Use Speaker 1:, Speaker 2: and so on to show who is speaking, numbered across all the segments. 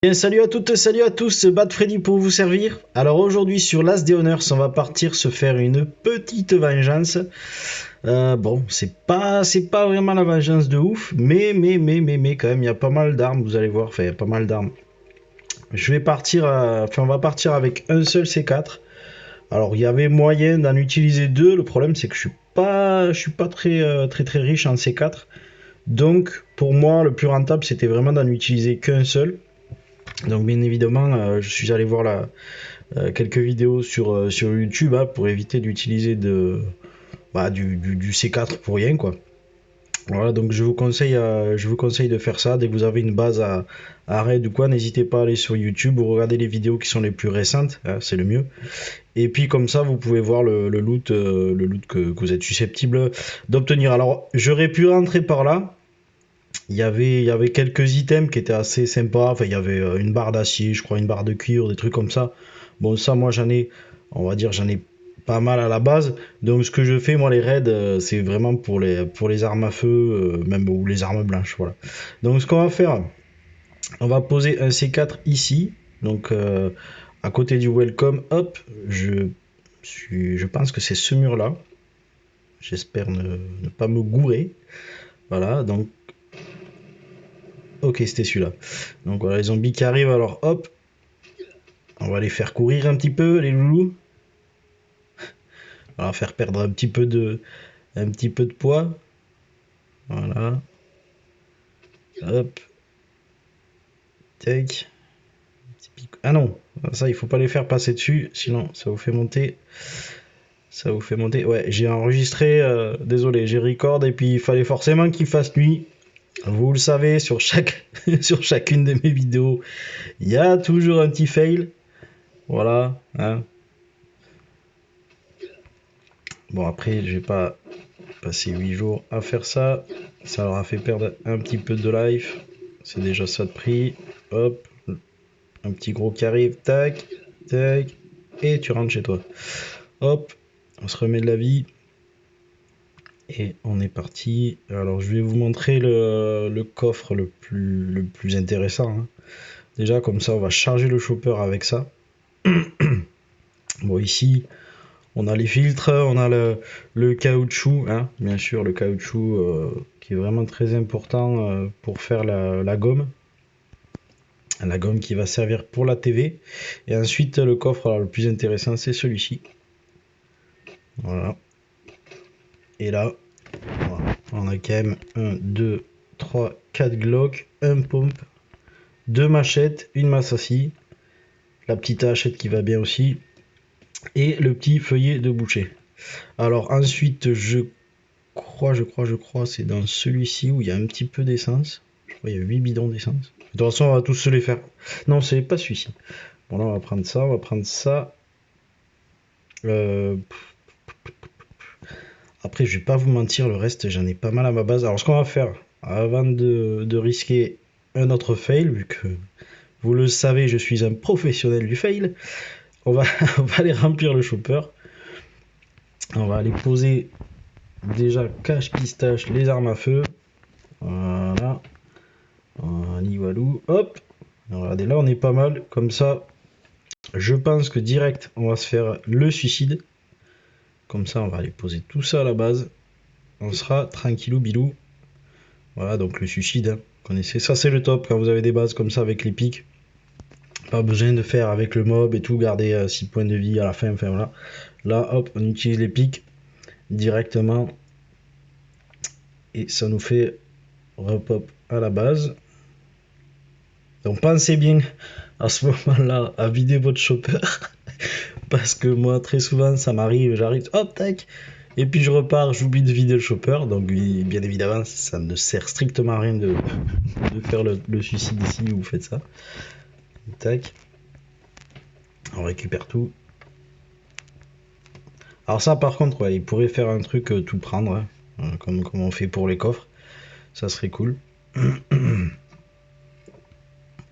Speaker 1: Bien, salut à toutes, salut à tous, Bad Freddy pour vous servir. Alors aujourd'hui sur l'As des Honneurs, on va partir se faire une petite vengeance. Bon, c'est pas vraiment la vengeance de ouf, mais quand même, il y a pas mal d'armes, vous allez voir, enfin, il y a pas mal d'armes. Je vais partir, on va partir avec un seul C4. Alors il y avait moyen d'en utiliser deux, le problème c'est que je suis pas très riche en C4. Donc pour moi, le plus rentable c'était vraiment d'en utiliser qu'un seul. Donc bien évidemment, je suis allé voir quelques vidéos sur YouTube hein, pour éviter d'utiliser du C4 pour rien quoi. Voilà, donc je vous conseille de faire ça. Dès que vous avez une base à raid ou quoi, n'hésitez pas à aller sur YouTube ou regarder les vidéos qui sont les plus récentes, hein, c'est le mieux. Et puis comme ça, vous pouvez voir le loot, que vous êtes susceptible d'obtenir. Alors, j'aurais pu rentrer par là. Il y avait quelques items qui étaient assez sympas. Enfin, il y avait une barre d'acier, je crois, une barre de cuir, des trucs comme ça. Bon, ça, moi, j'en ai pas mal à la base. Donc, ce que je fais, moi, les raids, c'est vraiment pour les armes à feu, même ou les armes blanches, voilà. Donc, ce qu'on va faire, on va poser un C4 ici. Donc, à côté du welcome, hop, je pense que c'est ce mur-là. J'espère ne pas me gourer. Voilà, donc ok, c'était celui-là. Donc voilà, les zombies qui arrivent, alors hop, on va les faire courir un petit peu, les loulous. On va faire perdre un petit peu de poids. Voilà. Hop. Tac. Ah non, ça il faut pas les faire passer dessus, sinon ça vous fait monter. Ça vous fait monter. Ouais, j'ai enregistré, désolé, j'ai record et puis il fallait forcément qu'il fasse nuit. Vous le savez, sur chacune de mes vidéos, il y a toujours un petit fail. Voilà, hein. Bon, après, je vais pas passer 8 jours à faire ça. Ça leur a fait perdre un petit peu de life. C'est déjà ça de prix. Hop, un petit gros qui arrive. Tac, tac. Et tu rentres chez toi. Hop, on se remet de la vie. Et on est parti. Alors, je vais vous montrer le coffre le plus intéressant, hein. Déjà, comme ça, on va charger le chopper avec ça. Bon, ici, on a les filtres, on a le caoutchouc, hein, bien sûr, le caoutchouc qui est vraiment très important pour faire la gomme. La gomme qui va servir pour la TV. Et ensuite, le coffre, alors le plus intéressant, c'est celui-ci. Voilà. Et là, voilà, on a quand même 1, 2, 3, 4 Glock, un pompe, 2 machettes, une masse à scie, la petite hachette qui va bien aussi, et le petit feuillet de boucher. Alors ensuite, je crois, c'est dans celui-ci où il y a un petit peu d'essence. Je crois qu'il y a 8 bidons d'essence. De toute façon, on va tous se les faire. Non, c'est pas celui-ci. Bon, là, on va prendre ça. Euh, Après, je vais pas vous mentir, le reste, j'en ai pas mal à ma base. Alors, ce qu'on va faire, avant de risquer un autre fail, vu que vous le savez, je suis un professionnel du fail, on va, on va aller remplir le chopper. On va aller poser déjà cache pistache les armes à feu. Voilà. Walou, hop. Regardez, là on est pas mal. Comme ça, je pense que direct, on va se faire le suicide. Comme ça, on va aller poser tout ça à la base. On sera tranquillou bilou. Voilà, donc le suicide, hein, vous connaissez. Ça, c'est le top quand vous avez des bases comme ça avec les pics. Pas besoin de faire avec le mob et tout, garder 6 points de vie à la fin. Enfin voilà. Là, hop, on utilise les pics directement. Et ça nous fait repop à la base. Donc pensez bien à ce moment-là à vider votre chopper. Parce que moi, très souvent, ça m'arrive, j'arrive, hop, tac, et puis je repars, j'oublie de vider le chopper. Donc, bien évidemment, ça ne sert strictement à rien de faire le suicide ici où vous faites ça. Tac, on récupère tout. Alors, ça, par contre, ouais, il pourrait faire un truc tout prendre, hein, comme on fait pour les coffres. Ça serait cool.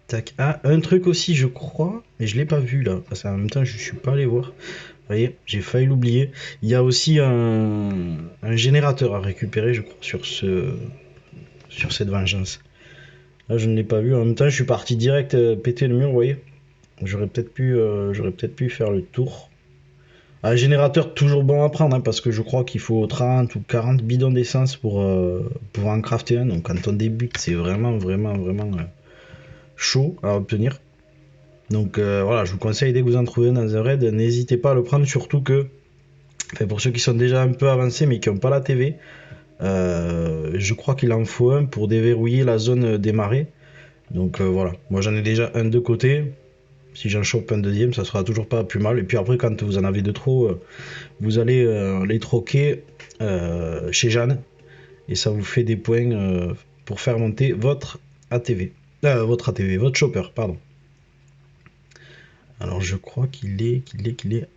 Speaker 1: Tac. Ah, un truc aussi, je crois, mais je l'ai pas vu là. Parce qu'en même temps, je suis pas allé voir. Vous voyez, j'ai failli l'oublier. Il y a aussi un générateur à récupérer, je crois, sur cette vengeance. Là, je ne l'ai pas vu. En même temps, je suis parti direct péter le mur, vous voyez. J'aurais peut-être pu faire le tour. Un générateur toujours bon à prendre, hein, parce que je crois qu'il faut 30 ou 40 bidons d'essence pour pouvoir en crafter un. Donc quand on débute, c'est vraiment chaud à obtenir. Donc voilà, je vous conseille dès que vous en trouvez un dans un raid, n'hésitez pas à le prendre, surtout que, enfin, pour ceux qui sont déjà un peu avancés mais qui n'ont pas la TV, je crois qu'il en faut un pour déverrouiller la zone des marais. Donc voilà, moi j'en ai déjà un de côté. Si j'en chope un deuxième, ça sera toujours pas plus mal. Et puis après, quand vous en avez de trop, vous allez les troquer chez Jeanne. Et ça vous fait des points pour faire monter votre ATV. Votre chopper, pardon. Alors je crois qu'il est.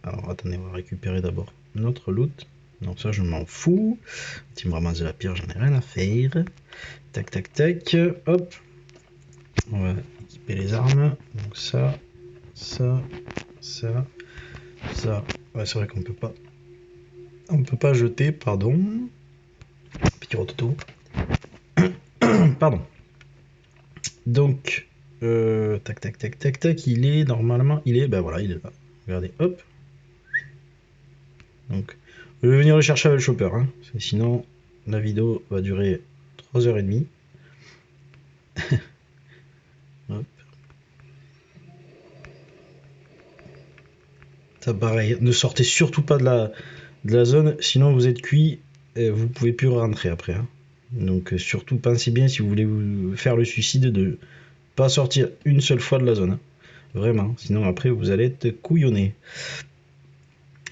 Speaker 1: Alors attendez, on va récupérer d'abord notre loot. Non, ça je m'en fous. Tu me ramasses de la pierre, j'en ai rien à faire. Tac, tac, tac. Hop. On va équiper les armes. Donc ça. Ouais, c'est vrai qu'on peut pas. On peut pas jeter, pardon. Petit rototo. Pardon. Donc, tac, tac, tac, tac, tac. Il est normalement. Ben voilà, il est là. Regardez, hop. Donc, je vais venir le chercher avec le chopper. Hein, sinon, la vidéo va durer 3h30. Hop. Ça pareil. Ne sortez surtout pas de la zone, sinon vous êtes cuit. Et vous pouvez plus rentrer après. Hein. Donc, surtout pensez bien si vous voulez vous faire le suicide de pas sortir une seule fois de la zone. Hein. Vraiment. Sinon, après, vous allez être couillonné.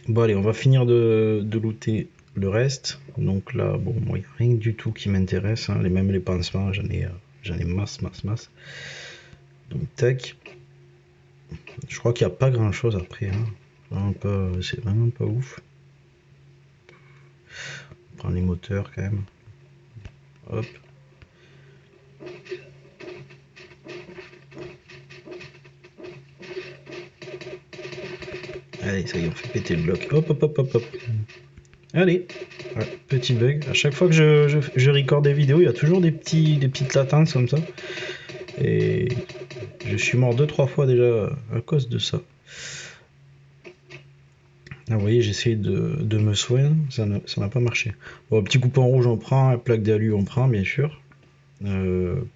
Speaker 1: Bon, allez, on va finir de looter le reste. Donc là, bon, moi, il n'y a rien du tout qui m'intéresse. Hein. Même les pansements, j'en ai masse. Donc, tac. Je crois qu'il n'y a pas grand chose après. Hein. C'est vraiment pas ouf. On prend les moteurs quand même. Hop. Allez, ça y est, on fait péter le bloc. Hop. Allez, ouais, petit bug. À chaque fois que je record des vidéos, il y a toujours des petites latences comme ça. Et je suis mort 2-3 fois déjà à cause de ça. Ah, vous voyez, j'essaie de me soigner, ça n'a pas marché. Bon, petit coupon rouge on prend, plaque d'alu on prend, bien sûr. Bon,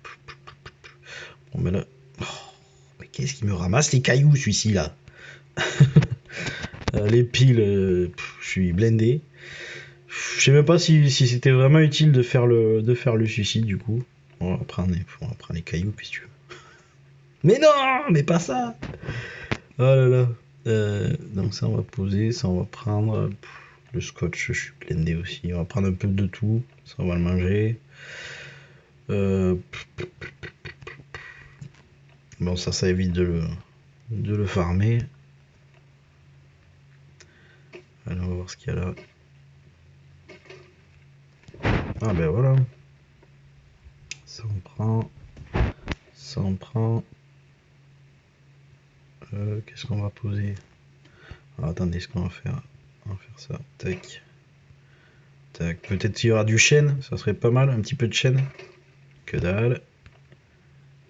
Speaker 1: mais là... Oh, mais qu'est-ce qui me ramasse les cailloux, celui-ci, là. Les piles, je suis blindé. Je sais même pas si c'était vraiment utile de faire le suicide, du coup. On va prendre les cailloux, puis tu veux. Mais non, mais pas ça. Oh là là. Donc ça on va poser, ça on va prendre le scotch, je suis blindé aussi, on va prendre un peu de tout, ça on va le manger. Bon ça évite de le farmer. Allez, on va voir ce qu'il y a là. Ah ben voilà. Ça on prend. Qu'est-ce qu'on va poser? Alors, attendez, ce qu'on va faire. On va faire ça. Tac. Tac. Peut-être qu'il y aura du chêne, ça serait pas mal, un petit peu de chêne. Que dalle.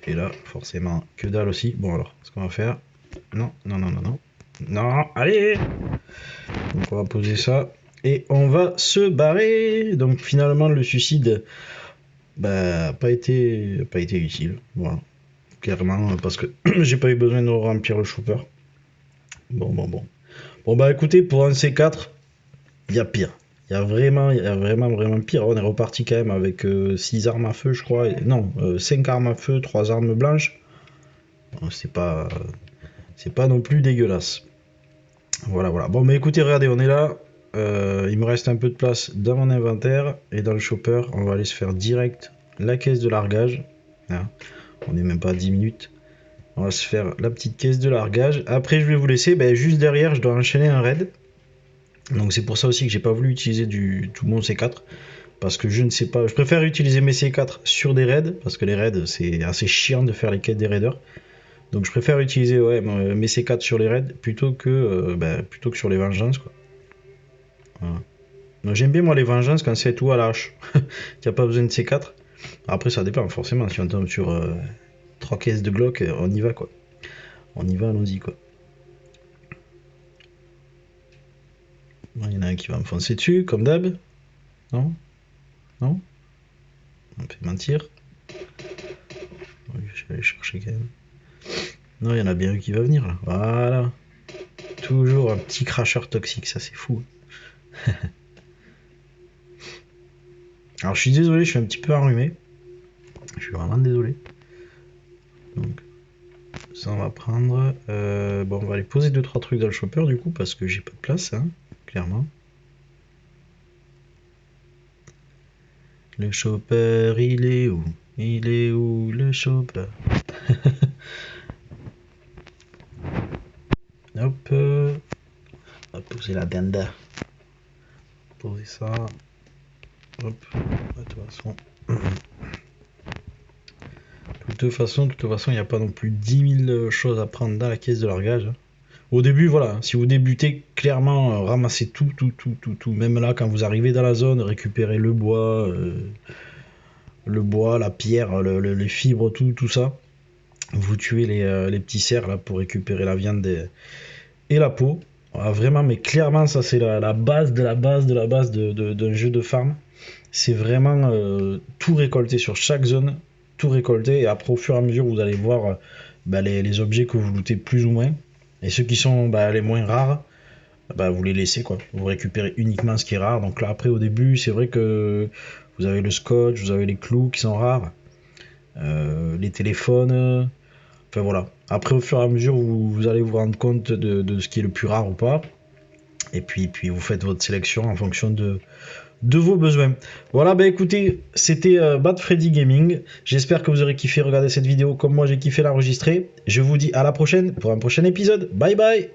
Speaker 1: Et là, forcément, que dalle aussi. Bon alors, ce qu'on va faire. Non, allez. Donc on va poser ça. Et on va se barrer. Donc finalement, le suicide n'a pas été utile. Voilà. Clairement, parce que j'ai pas eu besoin de remplir le chopper. Bon. Bon bah écoutez, pour un C4, il y a pire. Il y a vraiment pire. On est reparti quand même avec 6 armes à feu, je crois. Non, 5 armes à feu, 3 armes blanches. C'est pas non plus dégueulasse. Voilà. Bon, mais écoutez, regardez, on est là. Il me reste un peu de place dans mon inventaire et dans le chopper. On va aller se faire direct la caisse de largage. Hein. On n'est même pas à 10 minutes. On va se faire la petite caisse de largage. Après, je vais vous laisser. Juste derrière, je dois enchaîner un raid. Donc c'est pour ça aussi que j'ai pas voulu utiliser tout mon C4. Parce que je ne sais pas. Je préfère utiliser mes C4 sur des raids. Parce que les raids, c'est assez chiant de faire les quêtes des raiders. Donc je préfère utiliser mes C4 sur les raids plutôt que sur les vengeances. Quoi. Voilà. Donc j'aime bien moi les vengeances quand c'est tout à l'arche. Il n'y a pas besoin de C4. Après, ça dépend, forcément. Si on tombe sur 3 caisses de Glock, on y va, quoi. On y va, allons-y, quoi. Il y en a un qui va me foncer dessus, comme d'hab. Non? Non? On me fait mentir. Je vais aller chercher quand même. Non, il y en a bien un qui va venir, là. Voilà. Toujours un petit cracheur toxique, ça c'est fou. Alors je suis désolé, je suis un petit peu enrhumé. Je suis vraiment désolé. Donc, ça on va prendre. Bon, on va aller poser 2-3 trucs dans le chopper du coup, parce que j'ai pas de place, hein, clairement. Le chopper, il est où? Il est où le chopper? Hop. On va poser la denda. Poser ça. Hop. De toute façon, il n'y a pas non plus 10 000 choses à prendre dans la caisse de largage. Au début, voilà, si vous débutez, clairement, ramassez tout. Même là, quand vous arrivez dans la zone, récupérez le bois, la pierre, les fibres, tout ça. Vous tuez les petits cerfs là pour récupérer la viande et la peau. Voilà, vraiment, mais clairement, ça c'est la base de la base de la base d'un jeu de farm. C'est vraiment tout récolter sur chaque zone, tout récolter, et après au fur et à mesure vous allez voir les objets que vous lootez plus ou moins, et ceux qui sont les moins rares, vous les laissez quoi, vous récupérez uniquement ce qui est rare. Donc là après au début c'est vrai que vous avez le scotch, vous avez les clous qui sont rares, les téléphones, enfin voilà. Après au fur et à mesure vous allez vous rendre compte de ce qui est le plus rare ou pas, et puis vous faites votre sélection en fonction de vos besoins. Voilà, écoutez, c'était Bad Freddy Gaming. J'espère que vous aurez kiffé regarder cette vidéo comme moi j'ai kiffé l'enregistrer. Je vous dis à la prochaine pour un prochain épisode. Bye bye.